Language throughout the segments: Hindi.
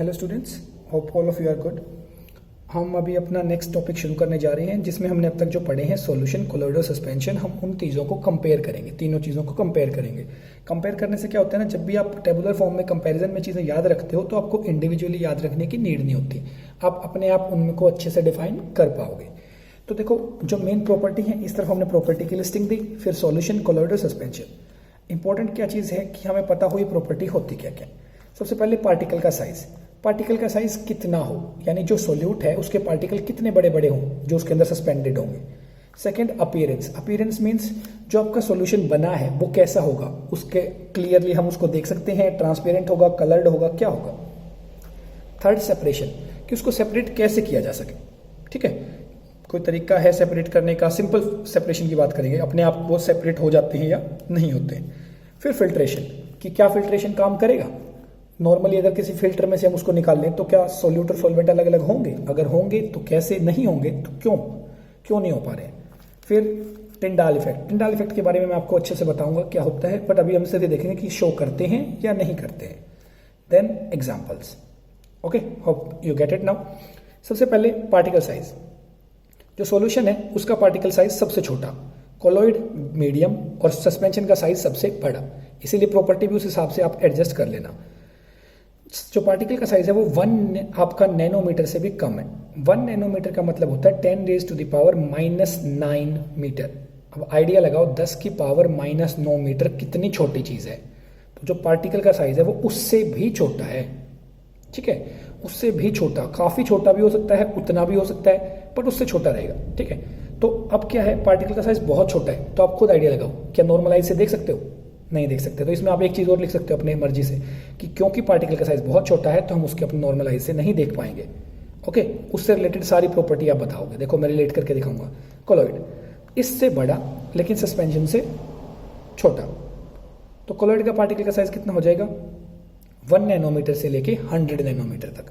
Hello students, hope all of you are good. हम अभी अपना नेक्स्ट टॉपिक शुरू करने जा रहे हैं जिसमें हमने अब तक जो पढ़े हैं सॉल्यूशन, कोलॉइड और सस्पेंशन। हम उन चीज़ों को कंपेयर करेंगे, तीनों चीज़ों को कंपेयर करेंगे। कंपेयर करने से क्या होता है ना, जब भी आप टेबुलर फॉर्म में कंपैरिजन में चीज़ें याद रखते हो तो आपको इंडिविजुअली याद रखने की नीड नहीं होती, आप अपने आप उनको अच्छे से डिफाइन कर पाओगे। तो देखो, जो मेन प्रॉपर्टी है, इस तरफ हमने प्रॉपर्टी की लिस्टिंग दी, फिर सॉल्यूशन, कोलॉइड और सस्पेंशन। इंपॉर्टेंट क्या चीज़ है कि हमें पता हो ये प्रॉपर्टी होती क्या क्या। सबसे पहले पार्टिकल का साइज। पार्टिकल का साइज कितना हो, यानी जो सोल्यूट है उसके पार्टिकल कितने बड़े बड़े हों जो उसके अंदर सस्पेंडेड होंगे। Second, appearance. अपीयरेंस मींस जो आपका सॉल्यूशन बना है वो कैसा होगा, उसके क्लियरली हम उसको देख सकते हैं, ट्रांसपेरेंट होगा, कलर्ड होगा, क्या होगा। थर्ड, सेपरेशन, कि उसको सेपरेट कैसे किया जा सके। ठीक है, कोई तरीका है सेपरेट करने का। सिंपल सेपरेशन की बात करेंगे, अपने आप वो सेपरेट हो जाते हैं या नहीं होते हैं। फिर फिल्ट्रेशन, कि क्या फिल्ट्रेशन काम करेगा। नॉर्मली अगर किसी फिल्टर में से हम उसको निकाल लें तो क्या सोल्यूट और सॉल्वेंट अलग अलग होंगे, अगर होंगे तो कैसे, नहीं होंगे तो क्यों नहीं हो पा रहे हैं। फिर टिंडाल इफेक्ट। टिंडाल इफेक्ट के बारे में मैं आपको अच्छे से बताऊंगा क्या होता है, बट अभी हम सिर्फ देखेंगे कि शो करते हैं या नहीं करते हैं। Then examples. Okay, hope you get it now. सबसे पहले पार्टिकल साइज। जो सॉल्यूशन है उसका पार्टिकल साइज सबसे छोटा, कोलॉइड मीडियम और सस्पेंशन का साइज सबसे बड़ा, इसीलिए प्रॉपर्टी भी उस हिसाब से आप एडजस्ट कर लेना। जो पार्टिकल का साइज है वो 1 आपका नैनोमीटर से भी कम है। 1 नैनोमीटर का मतलब होता है 10⁻⁻⁹ मीटर। अब आइडिया लगाओ, 10 की पावर -9 मीटर कितनी छोटी चीज है। तो जो पार्टिकल का साइज है वो उससे भी छोटा है। ठीक है, उससे भी छोटा, काफी छोटा भी हो सकता है, उतना भी हो सकता है, पर उससे छोटा रहेगा। ठीक है, तो अब क्या है, पार्टिकल का साइज बहुत छोटा है, तो आप खुद आइडिया लगाओ, क्या नॉर्मल आई से देख सकते हो, नहीं देख सकते। तो इसमें आप एक चीज और लिख सकते हो अपनी मर्जी से कि क्योंकि पार्टिकल का साइज बहुत छोटा है तो हम उसके अपने नॉर्मल आई से नहीं देख पाएंगे। ओके, उससे रिलेटेड सारी प्रॉपर्टी आप बताओगे। देखो मैं रिलेट करके दिखाऊंगा। कोलॉइड इससे बड़ा लेकिन सस्पेंशन से छोटा, तो कोलॉइड का पार्टिकल का साइज कितना हो जाएगा, 1 नैनोमीटर से लेके 100 नैनोमीटर तक।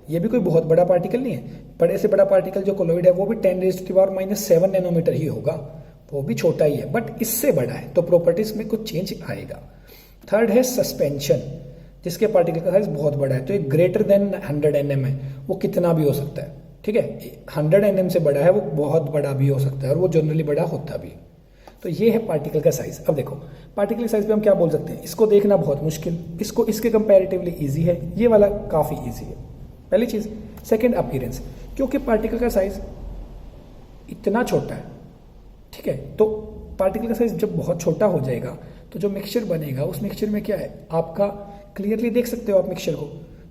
ये भी कोई बहुत बड़ा पार्टिकल नहीं है, बड़े से बड़ा पार्टिकल जो कोलॉइड है वो भी 10⁻⁻⁷ नैनोमीटर ही होगा, वो भी छोटा ही है, बट इससे बड़ा है, तो प्रॉपर्टीज में कुछ चेंज आएगा। थर्ड है सस्पेंशन, जिसके पार्टिकल का साइज बहुत बड़ा है, तो एक ग्रेटर देन 100 nm है, वो कितना भी हो सकता है। ठीक है, 100 nm से बड़ा है, वो बहुत बड़ा भी हो सकता है और वो जनरली बड़ा होता भी। तो ये है पार्टिकल का साइज। अब देखो, पार्टिकल साइज पे हम क्या बोल सकते हैं, इसको देखना बहुत मुश्किल, इसको इसके कंपैरेटिवली इजी है, ये वाला काफी इजी है, पहली चीज। सेकंड, अपीयरेंस, क्योंकि पार्टिकल का साइज इतना छोटा है। ठीक है, तो पार्टिकल का साइज जब बहुत छोटा हो जाएगा तो जो मिक्सचर बनेगा उस मिक्सचर में क्या है, आपका क्लियरली देख सकते हो आप मिक्सचर को।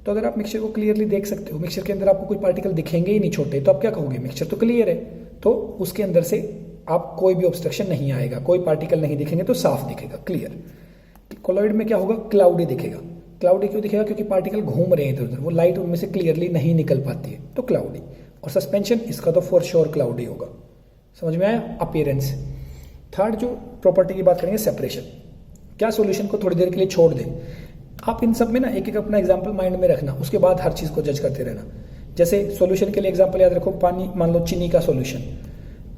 तो अगर आप मिक्सचर को क्लियरली देख सकते हो, मिक्सचर के अंदर आपको कोई पार्टिकल दिखेंगे ही नहीं छोटे, तो आप क्या कहोगे, मिक्सचर तो क्लियर है, तो उसके अंदर से आप कोई भी ऑब्स्ट्रक्शन नहीं आएगा, कोई पार्टिकल नहीं दिखेंगे, तो साफ दिखेगा, क्लियर। कोलॉइड में क्या होगा, क्लाउडी दिखेगा। क्लाउडी क्यों दिखेगा, क्योंकि पार्टिकल घूम रहे हैं इधर उधर, वो लाइट उनमें से क्लियरली नहीं निकल पाती है, तो क्लाउडी। और सस्पेंशन, इसका तो फॉर श्योर क्लाउडी होगा। समझ में आया, अपीयरेंस। थर्ड जो प्रॉपर्टी की बात करेंगे, सेपरेशन। क्या सॉल्यूशन को थोड़ी देर के लिए छोड़ दें। आप इन सब में ना एक एक अपना एग्जांपल माइंड में रखना, उसके बाद हर चीज को जज करते रहना। जैसे सॉल्यूशन के लिए एग्जांपल याद रखो, पानी, मान लो चीनी का सॉल्यूशन।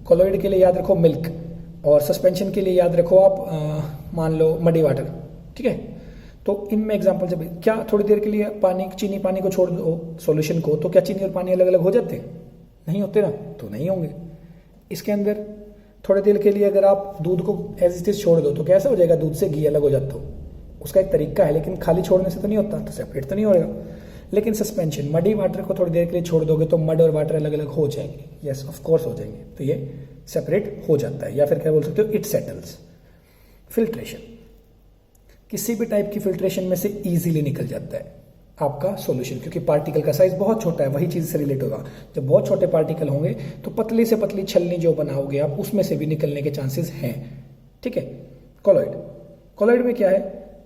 कोलॉइड के लिए याद रखो मिल्क, और सस्पेंशन के लिए याद रखो आप मान लो मडी वाटर। ठीक है, तो इनमें एग्जाम्पल जब क्या थोड़ी देर के लिए पानी, चीनी पानी को छोड़ दो सॉल्यूशन को, तो क्या चीनी और पानी अलग अलग हो जाते हैं, नहीं होते ना, तो नहीं होंगे। इसके अंदर थोड़ी देर के लिए अगर आप दूध को एज इट इज छोड़ दो तो कैसा हो जाएगा, दूध से घी अलग हो जाता हो, उसका एक तरीका है, लेकिन खाली छोड़ने से तो नहीं होता, तो सेपरेट तो नहीं होगा। लेकिन सस्पेंशन, मडी वाटर को थोड़ी देर के लिए छोड़ दोगे तो मड और वाटर अलग अलग हो जाएंगे, यस ऑफ कोर्स हो जाएंगे, तो ये सेपरेट हो जाता है, या फिर क्या बोल सकते हो, इट सेटल्स। फिल्ट्रेशन, किसी भी टाइप की फिल्ट्रेशन में से इजीली निकल जाता है आपका सॉल्यूशन, क्योंकि पार्टिकल का साइज बहुत छोटा है, वही चीज से रिलेट होगा। जब बहुत छोटे पार्टिकल होंगे तो पतली से पतली छलनी जो बनाओगे आप, उसमें से भी निकलने के चांसेस हैं। ठीक है, कोलॉइड। कोलॉइड में क्या है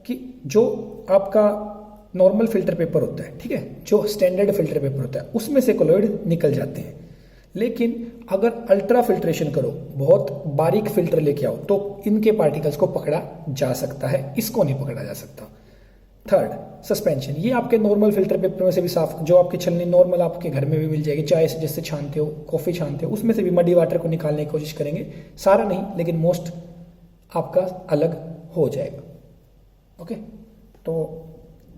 कि जो आपका नॉर्मल फिल्टर पेपर होता है, ठीक है, जो स्टैंडर्ड फिल्टर पेपर होता है, उसमें से कोलॉइड निकल जाते हैं। लेकिन अगर अल्ट्रा फिल्ट्रेशन करो, बहुत बारीक फिल्टर लेके आओ, तो इनके पार्टिकल्स को पकड़ा जा सकता है, इसको नहीं पकड़ा जा सकता। थर्ड, सस्पेंशन, ये आपके नॉर्मल फिल्टर पेपर में से भी साफ, जो आपकी छलनी नॉर्मल आपके घर में भी मिल जाएगी, चाय से जिससे छानते हो, कॉफी छानते हो, उसमें से भी मडी वाटर को निकालने की कोशिश करेंगे, सारा नहीं लेकिन मोस्ट आपका अलग हो जाएगा। ओके, तो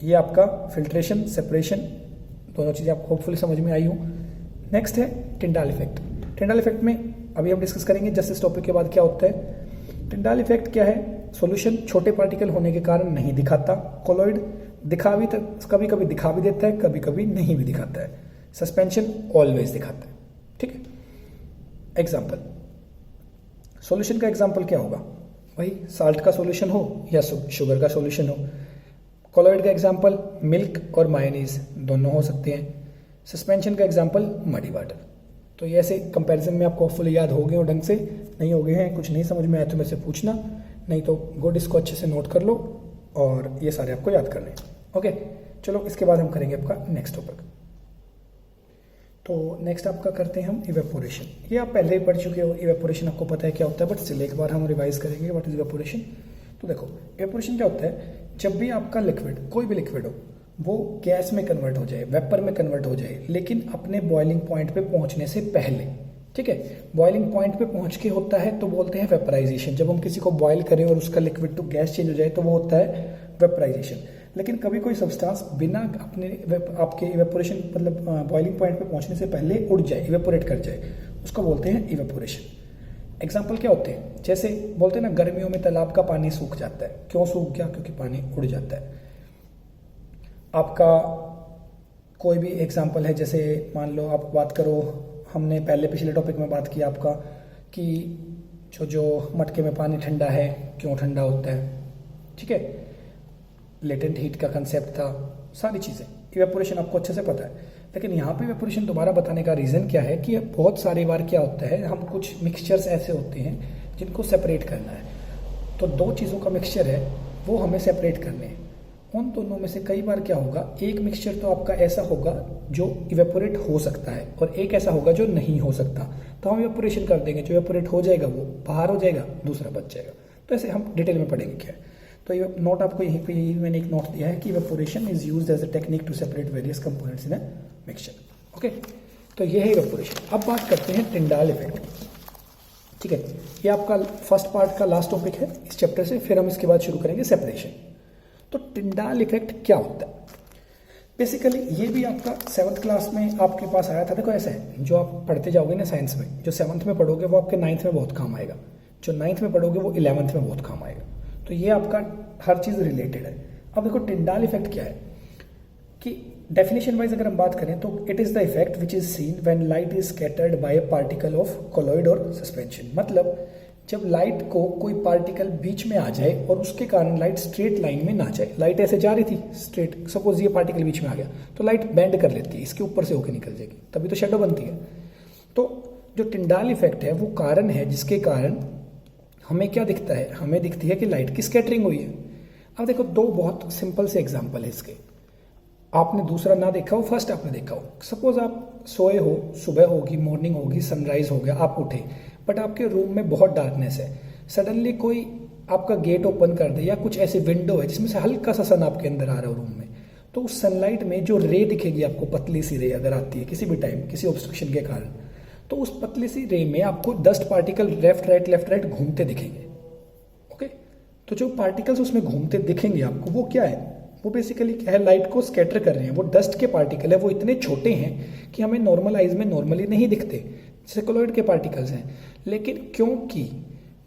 ये आपका फिल्ट्रेशन, सेपरेशन दोनों चीज़ें आपको होपफुली समझ में आई हो। नेक्स्ट है टिंडाल इफेक्ट। टिंडाल इफेक्ट में अभी हम डिस्कस करेंगे जस्ट इस टॉपिक के बाद क्या होता है। टिंडाल इफेक्ट क्या है? सॉल्यूशन छोटे पार्टिकल होने के कारण नहीं दिखाता, कोलॉइड दिखा भी तक कभी कभी दिखा भी देता है, कभी कभी नहीं भी दिखाता है, सस्पेंशन ऑलवेज दिखाता है। ठीक है, एग्जाम्पल सॉल्यूशन का एग्जाम्पल क्या होगा? वही साल्ट का सॉल्यूशन हो या शुगर का सॉल्यूशन हो। कोलॉइड का एग्जाम्पल मिल्क और मायोनीज दोनों हो सकते हैं। सस्पेंशन का एग्जाम्पल मडी वाटर। तो ये ऐसे कंपैरिजन में आपको फुल याद हो गए हो ढंग से, नहीं हो गए हैं, कुछ नहीं समझ में आया तो मेरे से पूछना, नहीं तो गुड इसको अच्छे से नोट कर लो और ये सारे आपको याद करने हैं। ओके, चलो इसके बाद हम करेंगे आपका नेक्स्ट टॉपिक। तो नेक्स्ट आपका करते हैं हम इवेपोरेशन। ये आप पहले ही पढ़ चुके हो, इवेपोरेशन आपको पता है क्या होता है, बट स्टिल एक बार हम रिवाइज करेंगे व्हाट इज इवेपोरेशन। तो देखो इवेपोरेशन क्या होता है, जब भी आपका लिक्विड, कोई भी लिक्विड हो, वो गैस में कन्वर्ट हो जाए, वेपर में कन्वर्ट हो जाए, लेकिन अपने बॉइलिंग पॉइंट पे पहुंचने से पहले। ठीक है, बॉइलिंग पॉइंट पे पहुंच के होता है तो बोलते हैं वेपराइजेशन। जब हम किसी को बॉयल करें और उसका लिक्विड टू गैस चेंज हो जाए तो वो होता है वेपराइजेशन। लेकिन कभी कोई सब्सटेंस बिना अपने आपके इवेपोरेशन मतलब बॉइलिंग पॉइंट पे पहुंचने से पहले उड़ जाए, इवेपोरेट कर जाए, उसको बोलते हैं इवेपोरेशन। एग्जाम्पल क्या होते हैं? जैसे बोलते हैं ना, गर्मियों में तालाब का पानी सूख जाता है। क्यों सूख गया? क्योंकि पानी उड़ जाता है। आपका कोई भी एग्जाम्पल है, जैसे मान लो आप बात करो, हमने पहले पिछले टॉपिक में बात की आपका कि जो मटके में पानी ठंडा है, क्यों ठंडा होता है। ठीक है, लेटेंट हीट का कंसेप्ट था, सारी चीज़ें। इवेपोरेशन आपको अच्छे से पता है, लेकिन यहाँ पे इवेपोरेशन दोबारा बताने का रीज़न क्या है कि बहुत सारी बार क्या होता है, हम कुछ मिक्सचर्स ऐसे होते हैं जिनको सेपरेट करना है। तो दो चीज़ों का मिक्सचर है, वो हमें सेपरेट करने हैं। उन दोनों में से कई बार क्या होगा, एक मिक्सचर तो आपका ऐसा होगा जो इवेपोरेट हो सकता है और एक ऐसा होगा जो नहीं हो सकता। तो हम इवेपोरेशन कर देंगे, जो इवेपोरेट हो जाएगा वो बाहर हो जाएगा, दूसरा बच जाएगा। तो ऐसे हम डिटेल में पढ़ेंगे क्या है। तो ये नोट आपको यहीं पे मैंने एक नोट दिया है कि evaporation is used as a technique to separate various components in a mixture. Okay, तो ये है इवेपोरेशन। अब बात करते हैं टिंडाल इफेक्ट। ठीक है, ये आपका फर्स्ट पार्ट का लास्ट टॉपिक है इस चैप्टर से, फिर हम इसके बाद शुरू करेंगे सेपरेशन। तो टिंडाल इफेक्ट क्या होता है? बेसिकली ये भी आपका 7th क्लास में आपके पास आया था। देखो ऐसा है, जो आप पढ़ते जाओगे ना साइंस में, जो 7th में पढ़ोगे वो आपके 9th में बहुत काम आएगा, जो 9th में पढ़ोगे वो 11th में बहुत काम आएगा। तो ये आपका हर चीज़ रिलेटेड है। अब देखो टिंडाल इफेक्ट क्या है कि डेफिनेशन वाइज अगर हम बात करें तो it is the effect which is seen when light is scattered by a particle of colloid और सस्पेंशन। मतलब जब लाइट को कोई पार्टिकल बीच में आ जाए और उसके कारण लाइट स्ट्रेट लाइन में ना जाए। लाइट ऐसे जा रही थी स्ट्रेट, सपोज ये पार्टिकल बीच में आ गया तो लाइट बेंड कर लेती है, इसके ऊपर से होकर निकल जाएगी, तभी तो शेडो बनती है। तो जो टिंडाल इफेक्ट है वो कारण है जिसके कारण हमें क्या दिखता है, हमें दिखती है कि लाइट की स्कैटरिंग हुई है। अब देखो दो बहुत सिंपल से एग्जाम्पल है इसके, आपने दूसरा ना देखा हो, फर्स्ट आपने देखा हो। सपोज आप सोए हो, सुबह होगी, मॉर्निंग होगी, सनराइज हो गया, आप उठे, बट आपके रूम में बहुत डार्कनेस है। सडनली कोई आपका गेट ओपन कर दे या कुछ ऐसे विंडो है जिसमें से हल्का सा सन आपके अंदर आ रहा है रूम में, तो उस सनलाइट में जो रे दिखेगी आपको, पतली सी रे अगर आती है किसी भी टाइम किसी ऑब्स्ट्रक्शन के कारण, तो उस पतली सी रे में आपको डस्ट पार्टिकल लेफ्ट राइट घूमते दिखेंगे। ओके, तो जो पार्टिकल्स उसमें घूमते दिखेंगे आपको, वो क्या है, वो बेसिकली क्या है, लाइट को स्कैटर कर रहे हैं। वो डस्ट के पार्टिकल है, वो इतने छोटे हैं कि हमें नॉर्मल आइज में नॉर्मली नहीं दिखते, जैसे कोलॉइड के पार्टिकल्स हैं। लेकिन क्योंकि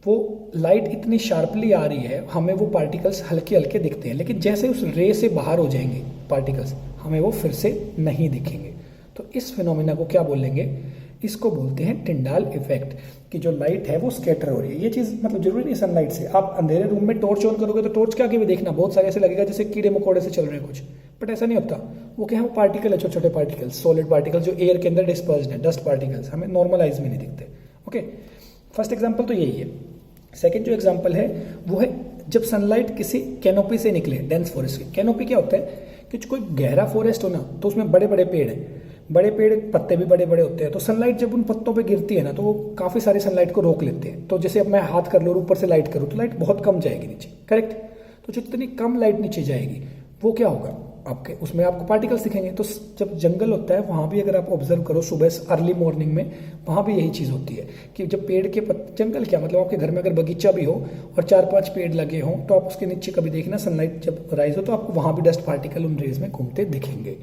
वो लाइट इतनी शार्पली आ रही है, हमें वो पार्टिकल्स हल्के हल्के दिखते हैं, लेकिन जैसे उस रे से बाहर हो जाएंगे पार्टिकल्स, हमें वो फिर से नहीं दिखेंगे। तो इस फिनोमिना को क्या बोलेंगे, इसको बोलते हैं टिंडाल इफेक्ट, कि जो लाइट है वो स्कैटर हो रही है। ये चीज़ मतलब जरूरी नहीं सनलाइट से, आप अंधेरे रूम में टॉर्च ऑन करोगे तो टॉर्च के आगे भी देखना बहुत सारे ऐसे लगेगा जैसे कीड़े मकोड़े से चल रहे हैं कुछ, बट ऐसा नहीं होता। वो क्या है, वो पार्टिकल है, छोटे छोटे पार्टिकल्स, सॉलिड पार्टिकल्स जो एयर के अंदर डिस्पर्स्ड है, डस्ट पार्टिकल्स, हमें नॉर्मल आइज में नहीं दिखते। ओके, फर्स्ट एग्जाम्पल तो यही है। सेकेंड जो एग्जाम्पल है वो है जब सनलाइट किसी कैनोपी से निकले, डेंस फॉरेस्ट की। कैनोपी क्या होता है कि कोई गहरा फॉरेस्ट हो ना, तो उसमें बड़े बड़े पेड़ हैं, बड़े पेड़ पत्ते भी बड़े बड़े होते हैं, तो सनलाइट जब उन पत्तों पे गिरती है ना, तो वो काफी सारी सनलाइट को रोक लेते हैं। तो जैसे अब मैं हाथ कर लूँ और ऊपर से लाइट करूँ तो लाइट बहुत कम जाएगी नीचे, करेक्ट। तो जितनी कम लाइट नीचे जाएगी वो क्या होगा, आपके उसमें आपको पार्टिकल्स दिखेंगे। तो जब जंगल होता है वहां भी अगर आप ऑब्जर्व करो सुबह अर्ली मॉर्निंग में, वहां भी यही चीज होती है कि जब पेड़ के जंगल क्या मतलब आपके घर में अगर बगीचा भी हो और 4-5 पेड़ लगे हों, तो आप उसके नीचे कभी देखना सनलाइट जब राइज हो तो आपको वहां भी डस्ट पार्टिकल उन रेज में घूमते दिखेंगे।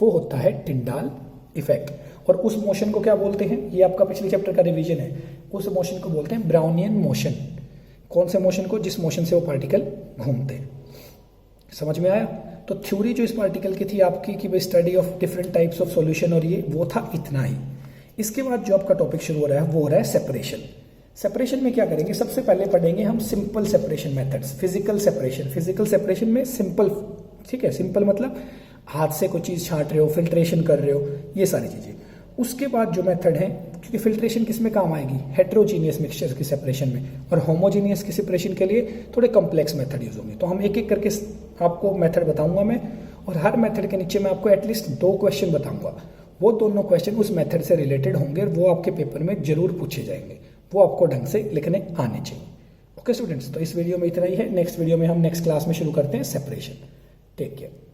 वो होता है टिंडाल इफेक्ट। और उस मोशन को क्या बोलते हैं, ये आपका पिछले चैप्टर का रिवीजन है, उस मोशन को बोलते हैं ब्राउनियन मोशन। कौन से मोशन को, जिस मोशन से वो पार्टिकल घूमते हैं। समझ में आया। तो थ्योरी जो इस पार्टिकल की थी आपकी कि भाई study of different types of solution, और ये वो था इतना ही। इसके बाद जो आपका टॉपिक शुरू हो रहा है वो हो रहा है सेपरेशन। सेपरेशन में क्या करेंगे, सबसे पहले पढ़ेंगे हम simple separation methods, physical separation. Physical separation में सिंपल, ठीक है, सिंपल मतलब हाथ से कोई चीज़ छांट रहे हो, फिल्ट्रेशन कर रहे हो, ये सारी चीज़ें। उसके बाद जो मेथड है, क्योंकि फिल्ट्रेशन किस में काम आएगी, हेट्रोजीनियस मिक्सचर्स की सेपरेशन में, और होमोजीनियस की सेपरेशन के लिए थोड़े कॉम्प्लेक्स मेथड यूज होंगे। तो हम एक एक करके आपको मेथड बताऊंगा मैं, और हर मेथड के नीचे मैं आपको एटलीस्ट 2 क्वेश्चन बताऊंगा। वो दोनों क्वेश्चन उस मेथड से रिलेटेड होंगे, और वो आपके पेपर में जरूर पूछे जाएंगे, वो आपको ढंग से लिखने आने चाहिए। ओके स्टूडेंट्स, तो इस वीडियो में इतना ही है। नेक्स्ट वीडियो में हम नेक्स्ट क्लास में शुरू करते हैं सेपरेशन। Take care.